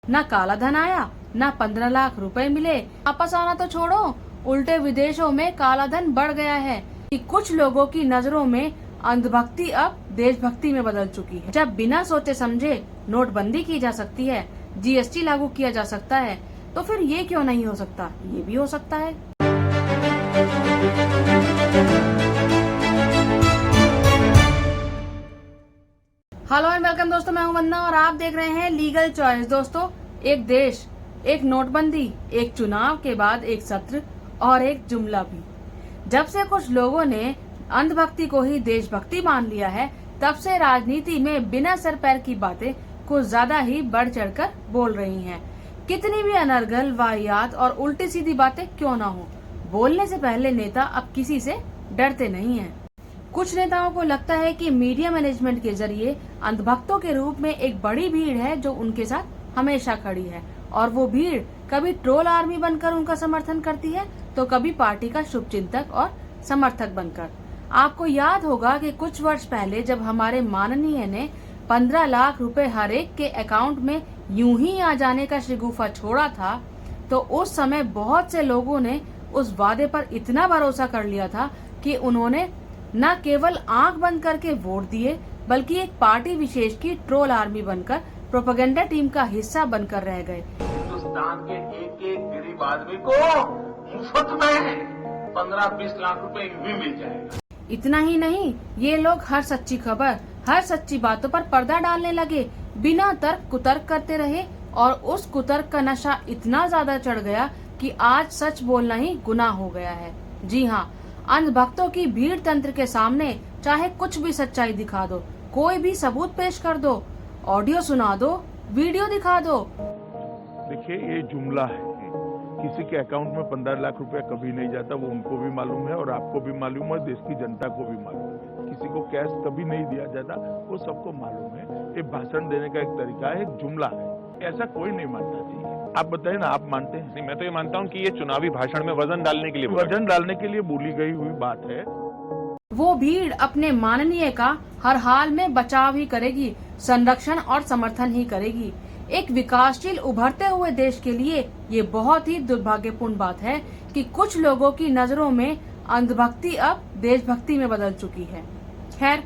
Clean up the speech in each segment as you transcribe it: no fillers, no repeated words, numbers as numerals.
न काला धन आया, न 15 लाख रुपए मिले। वापस आना तो छोड़ो, उल्टे विदेशों में काला धन बढ़ गया है कि कुछ लोगों की नजरों में अंधभक्ति अब देशभक्ति में बदल चुकी है। जब बिना सोचे समझे नोटबंदी की जा सकती है, जीएसटी लागू किया जा सकता है, तो फिर ये क्यों नहीं हो सकता? ये भी हो सकता है। हेलो एंड वेलकम दोस्तों, मैं हूं वंदना और आप देख रहे हैं लीगल चॉइस। दोस्तों, एक देश, एक नोटबंदी, एक चुनाव के बाद एक सत्र और एक जुमला भी। जब से कुछ लोगों ने अंधभक्ति को ही देशभक्ति मान लिया है, तब से राजनीति में बिना सर पैर की बातें कुछ ज्यादा ही बढ़ चढ़कर बोल रही हैं। कितनी भी अनर्गल, वाहियात और उल्टी सीधी बातें क्यों ना हो, बोलने से पहले नेता अब किसी से डरते नहीं हैं। कुछ नेताओं को लगता है कि मीडिया मैनेजमेंट के जरिए अंधभक्तों के रूप में एक बड़ी भीड़ है जो उनके साथ हमेशा खड़ी है, और वो भीड़ कभी ट्रोल आर्मी बनकर उनका समर्थन करती है, तो कभी पार्टी का शुभचिंतक और समर्थक बनकर। आपको याद होगा कि कुछ वर्ष पहले जब हमारे माननीय ने 15 लाख रुपए हर एक के अकाउंट में यूं ही आ जाने का शिगुफा छोड़ा था, तो उस समय बहुत से लोगों ने उस वादे पर इतना भरोसा कर लिया था कि उन्होंने न केवल आंख बंद करके वोट दिए, बल्कि एक पार्टी विशेष की ट्रोल आर्मी बनकर प्रोपेगेंडा टीम का हिस्सा बनकर रह गए। हिंदुस्तान के एक एक गरीब आदमी को मुफ्त में 15-20 लाख रुपए भी मिल जाएगा। इतना ही नहीं, ये लोग हर सच्ची खबर, हर सच्ची बातों पर पर्दा डालने लगे, बिना तर्क कुतर्क करते रहे, और उस कुतर्क का नशा इतना ज्यादा चढ़ गया कि आज सच बोलना ही गुनाह हो गया है। जी हाँ, अंधभक्तों की भीड़ तंत्र के सामने चाहे कुछ भी सच्चाई दिखा दो, कोई भी सबूत पेश कर दो, ऑडियो सुना दो, वीडियो दिखा दो। देखिए, ये जुमला है। किसी के अकाउंट में 15 लाख रुपया कभी नहीं जाता, वो उनको भी मालूम है और आपको भी मालूम है, देश की जनता को भी मालूम है। किसी को कैश कभी नहीं दिया जाता, वो सबको मालूम है। ये भाषण देने का एक तरीका है, एक जुमला है। ऐसा कोई नहीं मानना चाहिए। आप बताइए ना, आप मानते हैं? नहीं, मैं तो ये मानता हूँ कि ये चुनावी भाषण में वजन डालने के लिए बोली गई हुई बात है। वो भीड़ अपने माननीय का हर हाल में बचाव ही करेगी, संरक्षण और समर्थन ही करेगी। एक विकासशील उभरते हुए देश के लिए ये बहुत ही दुर्भाग्यपूर्ण बात है कि कुछ लोगों की नजरों में अंधभक्ति अब देशभक्ति में बदल चुकी है। खैर,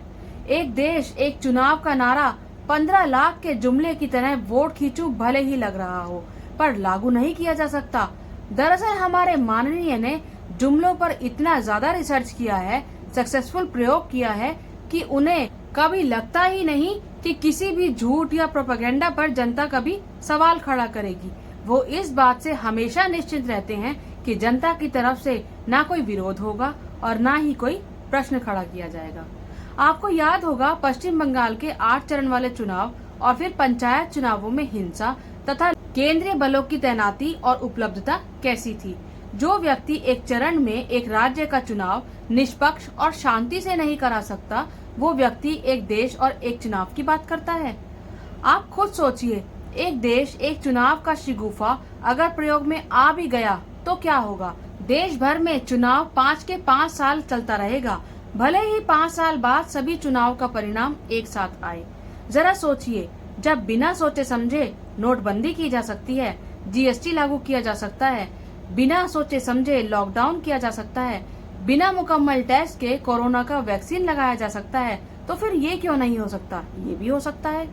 एक देश एक चुनाव का नारा 15 लाख के जुमले की तरह वोट खींचू भले ही लग रहा हो, पर लागू नहीं किया जा सकता। दरअसल हमारे माननीय ने जुमलों पर इतना ज्यादा रिसर्च किया है, सक्सेसफुल प्रयोग किया है कि उन्हें कभी लगता ही नहीं कि किसी भी झूठ या प्रोपेगेंडा पर जनता कभी सवाल खड़ा करेगी। वो इस बात से हमेशा निश्चिंत रहते हैं कि जनता की तरफ से ना कोई विरोध होगा और ना ही कोई प्रश्न खड़ा किया जाएगा। आपको याद होगा पश्चिम बंगाल के 8 चरण वाले चुनाव और फिर पंचायत चुनावों में हिंसा तथा केंद्रीय बलों की तैनाती और उपलब्धता कैसी थी। जो व्यक्ति एक चरण में एक राज्य का चुनाव निष्पक्ष और शांति से नहीं करा सकता, वो व्यक्ति एक देश और एक चुनाव की बात करता है। आप खुद सोचिए, एक देश एक चुनाव का शिगुफा अगर प्रयोग में आ भी गया तो क्या होगा? देश भर में चुनाव 5 के 5 साल चलता रहेगा, भले ही 5 साल बाद सभी चुनाव का परिणाम एक साथ आए। जरा सोचिए, जब बिना सोचे समझे नोटबंदी की जा सकती है, जीएसटी लागू किया जा सकता है, बिना सोचे समझे लॉकडाउन किया जा सकता है, बिना मुकम्मल टेस्ट के कोरोना का वैक्सीन लगाया जा सकता है, तो फिर ये क्यों नहीं हो सकता? ये भी हो सकता है।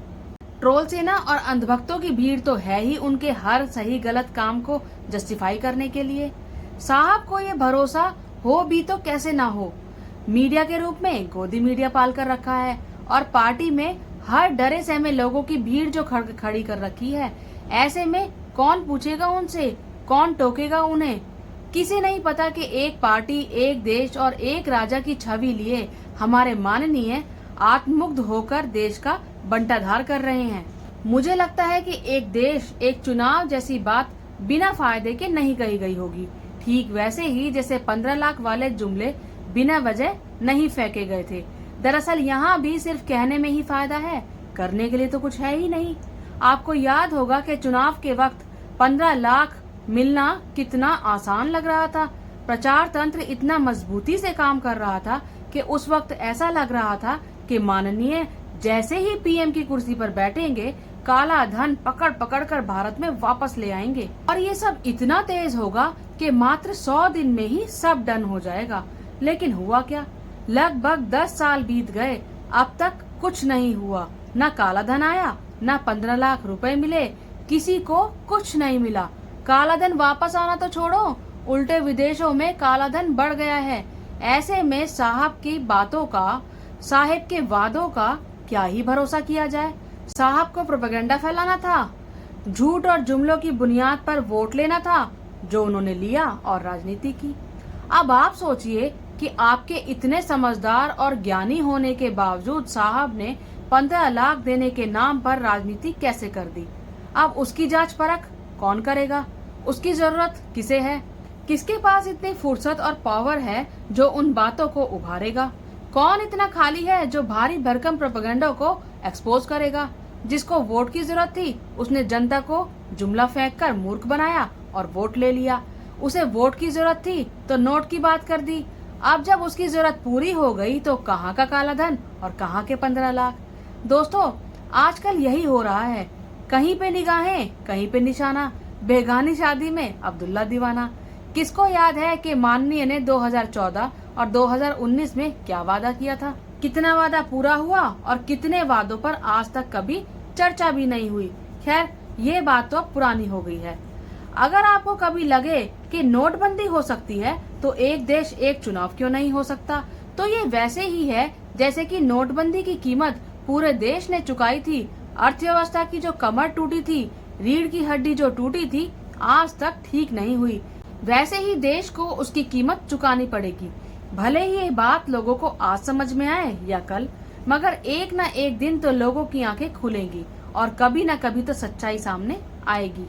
ट्रोल सेना और अंधभक्तों की भीड़ तो है ही उनके हर सही गलत काम को जस्टिफाई करने के लिए। साहब को ये भरोसा हो भी तो कैसे ना हो, मीडिया के रूप में गोदी मीडिया पाल कर रखा है, और पार्टी में हर डरे सहमे लोगों की भीड़ जो खड़ी कर रखी है। ऐसे में कौन पूछेगा उनसे, कौन टोकेगा उन्हें? किसी नहीं पता कि एक पार्टी, एक देश और एक राजा की छवि लिए हमारे माननीय आत्ममुग्ध होकर देश का बंटाधार कर रहे हैं। मुझे लगता है कि एक देश एक चुनाव जैसी बात बिना फायदे के नहीं कही गई होगी, ठीक वैसे ही जैसे 15 लाख वाले जुमले बिना वजह नहीं फेंके गए थे। दरअसल यहाँ भी सिर्फ कहने में ही फायदा है, करने के लिए तो कुछ है ही नहीं। आपको याद होगा कि चुनाव के वक्त 15 लाख मिलना कितना आसान लग रहा था। प्रचार तंत्र इतना मजबूती से काम कर रहा था कि उस वक्त ऐसा लग रहा था कि माननीय जैसे ही पीएम की कुर्सी पर बैठेंगे, काला धन पकड़ पकड़ कर भारत में वापस ले आएंगे। और ये सब इतना तेज होगा कि मात्र 100 दिन में ही सब डन हो जाएगा। लेकिन हुआ क्या? लगभग 10 साल बीत गए, अब तक कुछ नहीं हुआ। न काला धन आया, न 15 लाख रुपए मिले, किसी को कुछ नहीं मिला। काला धन वापस आना तो छोड़ो, उल्टे विदेशों में काला धन बढ़ गया है। ऐसे में साहब के वादों का क्या ही भरोसा किया जाए। साहब को प्रोपेगेंडा फैलाना था, झूठ और जुमलों की बुनियाद पर वोट लेना था, जो उन्होंने लिया और राजनीति की। अब आप सोचिए कि आपके इतने समझदार और ज्ञानी होने के बावजूद साहब ने 15 लाख देने के नाम पर राजनीति कैसे कर दी। अब उसकी जांच परख कौन करेगा? उसकी जरूरत किसे है? किसके पास इतनी फुर्सत और पावर है जो उन बातों को उभारेगा? कौन इतना खाली है जो भारी भरकम प्रोपेगेंडा को एक्सपोज करेगा? जिसको वोट की जरूरत थी उसने जनता को जुमला फेंककर मूर्ख बनाया और वोट ले लिया। उसे वोट की जरूरत थी तो नोट की बात कर दी। अब जब उसकी जरूरत पूरी हो गई तो कहाँ का काला धन और कहाँ के 15 लाख। दोस्तों, आजकल यही हो रहा है। कहीं पे निगाहें, कहीं पे निशाना। बेगानी शादी में अब्दुल्ला दीवाना। किसको याद है कि माननीय ने 2014 और 2019 में क्या वादा किया था? कितना वादा पूरा हुआ और कितने वादों पर आज तक कभी चर्चा भी नहीं हुई। खैर, ये बात तो पुरानी हो गई है। अगर आपको कभी लगे कि नोटबंदी हो सकती है तो एक देश एक चुनाव क्यों नहीं हो सकता? तो ये वैसे ही है जैसे कि नोटबंदी की कीमत पूरे देश ने चुकाई थी। अर्थव्यवस्था की जो कमर टूटी थी, रीढ़ की हड्डी जो टूटी थी, आज तक ठीक नहीं हुई। वैसे ही देश को उसकी कीमत चुकानी पड़ेगी। भले ही ये बात लोगों को आज समझ में आए या कल, मगर एक न एक दिन तो लोगों की आंखें खुलेंगी और कभी न कभी तो सच्चाई सामने आएगी।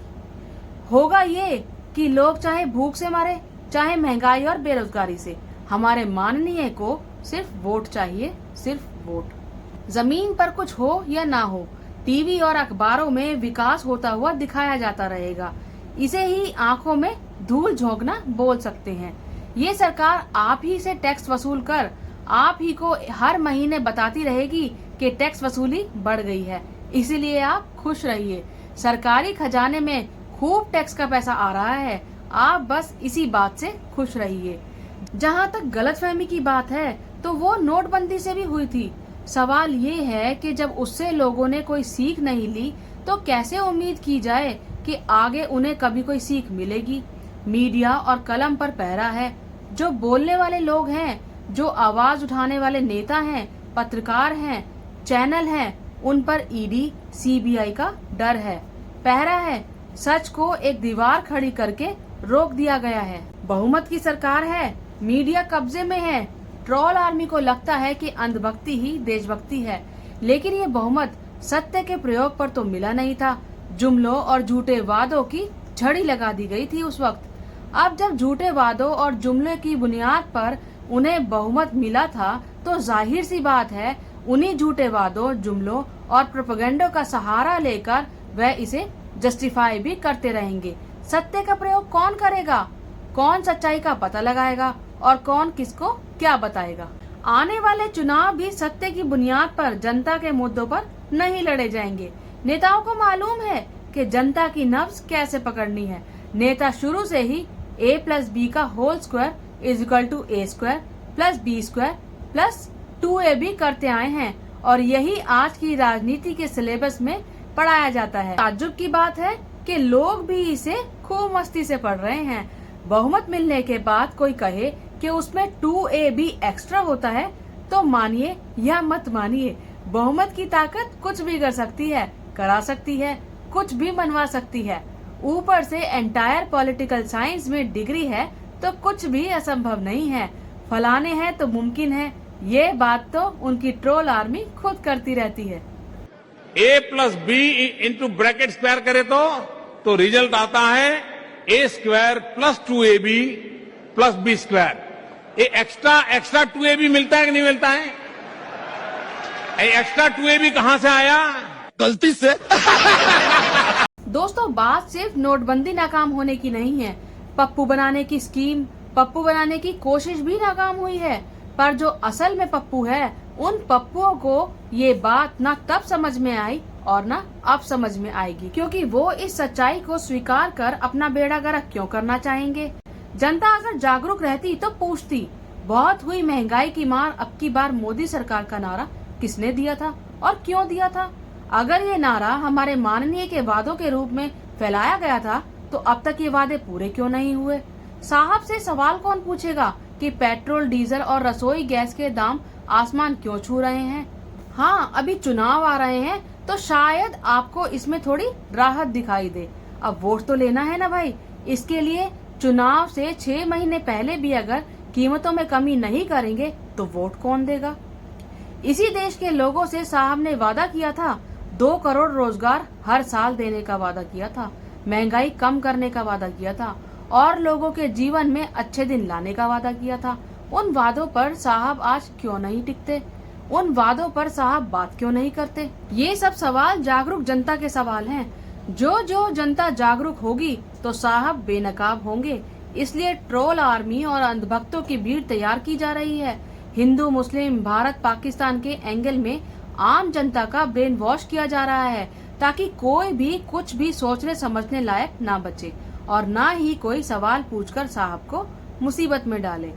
होगा ये कि लोग चाहे भूख से मरे, चाहे महंगाई और बेरोजगारी से, हमारे माननीय को सिर्फ वोट चाहिए, सिर्फ वोट। जमीन पर कुछ हो या ना हो, टीवी और अखबारों में विकास होता हुआ दिखाया जाता रहेगा। इसे ही आंखों में धूल झोंकना बोल सकते हैं। ये सरकार आप ही से टैक्स वसूल कर आप ही को हर महीने बताती रहेगी कि टैक्स वसूली बढ़ गई है, इसीलिए आप खुश रहिए। सरकारी खजाने में खूब टैक्स का पैसा आ रहा है, आप बस इसी बात से खुश रहिए। जहाँ तक गलतफहमी की बात है तो वो नोटबंदी से भी हुई थी। सवाल ये है कि जब उससे लोगों ने कोई सीख नहीं ली तो कैसे उम्मीद की जाए कि आगे उन्हें कभी कोई सीख मिलेगी। मीडिया और कलम पर पहरा है। जो बोलने वाले लोग हैं, जो आवाज उठाने वाले नेता हैं, पत्रकार हैं, चैनल हैं, उन पर ईडी, सीबीआई का डर है, पहरा है। सच को एक दीवार खड़ी करके रोक दिया गया है। बहुमत की सरकार है, मीडिया कब्जे में है। ट्रोल आर्मी को लगता है कि अंधभक्ति ही देशभक्ति है, लेकिन ये बहुमत सत्य के प्रयोग पर तो मिला नहीं था। जुमलों और झूठे वादों की झड़ी लगा दी गई थी उस वक्त। अब जब झूठे वादों और जुमले की बुनियाद पर उन्हें बहुमत मिला था तो जाहिर सी बात है उन्हीं झूठे वादों, जुमलों और प्रोपेगेंडा का सहारा लेकर वह इसे जस्टिफाई भी करते रहेंगे। सत्य का प्रयोग कौन करेगा? कौन सच्चाई का पता लगाएगा और कौन किसको क्या बताएगा? आने वाले चुनाव भी सत्य की बुनियाद पर जनता के मुद्दों पर नहीं लड़े जाएंगे। नेताओं को मालूम है कि जनता की नब्ज कैसे पकड़नी है। नेता शुरू से ही a+b का whole square = a² + b² + 2ab करते आए हैं और यही आज की राजनीति के सिलेबस में पढ़ाया जाता है। ताज्जुब की बात है कि लोग भी इसे खूब मस्ती से पढ़ रहे हैं। बहुमत मिलने के बाद कोई कहे कि उसमें 2ab एक्स्ट्रा होता है तो मानिए या मत मानिए, बहुमत की ताकत कुछ भी कर सकती है, करा सकती है, कुछ भी मनवा सकती है। ऊपर से एंटायर पॉलिटिकल साइंस में डिग्री है तो कुछ भी असंभव नहीं है। फलाने हैं तो मुमकिन है, ये बात तो उनकी ट्रोल आर्मी खुद करती रहती है। a+b इंटू ब्रैकेट स्क्वायर करे तो रिजल्ट आता है a² + 2ab + b²। ये एक्स्ट्रा 2ab मिलता है कि नहीं मिलता है? एक्स्ट्रा 2ab कहां से आया? गलती से। दोस्तों, बात सिर्फ नोटबंदी नाकाम होने की नहीं है। पप्पू बनाने की स्कीम, पप्पू बनाने की कोशिश भी नाकाम हुई है। पर जो असल में पप्पू है, उन पप्पुओं को ये बात न तब समझ में आई और ना अब समझ में आएगी, क्योंकि वो इस सच्चाई को स्वीकार कर अपना बेड़ा गर्क क्यों करना चाहेंगे। जनता अगर जागरूक रहती तो पूछती, बहुत हुई महंगाई की मार, अब की बार मोदी सरकार का नारा किसने दिया था और क्यों दिया था। अगर ये नारा हमारे माननीय के वादों के रूप में फैलाया गया था तो अब तक ये वादे पूरे क्यों नहीं हुए। साहब से सवाल कौन पूछेगा कि पेट्रोल, डीजल और रसोई गैस के दाम आसमान क्यों छू रहे हैं। हाँ, अभी चुनाव आ रहे हैं तो शायद आपको इसमें थोड़ी राहत दिखाई दे। अब वोट तो लेना है ना भाई, इसके लिए चुनाव से 6 महीने पहले भी अगर कीमतों में कमी नहीं करेंगे तो वोट कौन देगा। इसी देश के लोगों से साहब ने वादा किया था, 2 करोड़ रोजगार हर साल देने का वादा किया था, महंगाई कम करने का वादा किया था और लोगों के जीवन में अच्छे दिन लाने का वादा किया था। उन वादों पर साहब आज क्यों नहीं टिकते, उन वादों पर साहब बात क्यों नहीं करते। ये सब सवाल जागरूक जनता के सवाल हैं। जो जनता जागरूक होगी तो साहब बेनकाब होंगे। इसलिए ट्रोल आर्मी और अंधभक्तों की भीड़ तैयार की जा रही है। हिंदू, मुस्लिम, भारत, पाकिस्तान के एंगल में आम जनता का ब्रेन वॉश किया जा रहा है, ताकि कोई भी कुछ भी सोचने समझने लायक ना बचे और ना ही कोई सवाल पूछकर साहब को मुसीबत में डाले।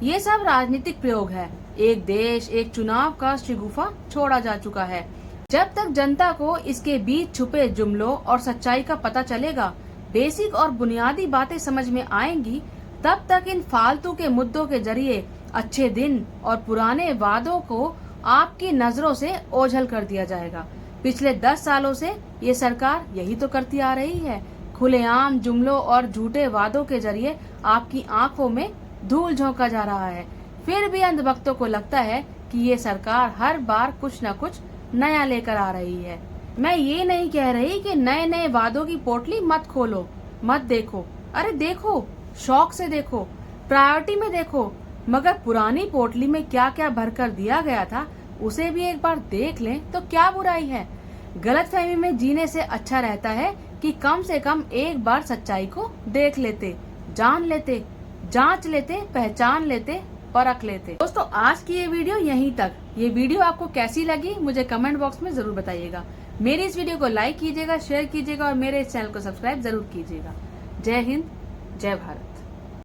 ये सब राजनीतिक प्रयोग है। एक देश, एक चुनाव का शगुफा छोड़ा जा चुका है। जब तक जनता को इसके बीच छुपे जुमलों और सच्चाई का पता चलेगा, बेसिक और बुनियादी बातें समझ में आएंगी, तब तक इन फालतू के मुद्दों के जरिए अच्छे दिन और पुराने वादों को आपकी नजरों से ओझल कर दिया जाएगा। पिछले 10 सालों से ये सरकार यही तो करती आ रही है। खुलेआम जुमलों और झूठे वादों के जरिए आपकी आंखों में धूल झोंका जा रहा है। फिर भी अंधभक्तों को लगता है कि ये सरकार हर बार कुछ न कुछ नया लेकर आ रही है। मैं ये नहीं कह रही कि नए नए वादों की पोटली मत खोलो, मत देखो। अरे देखो, शौक से देखो, प्रायोरिटी में देखो, मगर पुरानी पोटली में क्या क्या भरकर दिया गया था उसे भी एक बार देख लें तो क्या बुराई है। गलतफहमी में जीने से अच्छा रहता है कि कम से कम एक बार सच्चाई को देख लेते, जान लेते, जांच लेते, पहचान लेते, परख लेते। दोस्तों, आज की ये वीडियो यहीं तक। ये वीडियो आपको कैसी लगी मुझे कमेंट बॉक्स में जरूर बताइएगा। मेरी इस वीडियो को लाइक कीजिएगा, शेयर कीजिएगा और मेरे इस चैनल को सब्सक्राइब जरूर कीजिएगा। जय हिंद, जय भारत।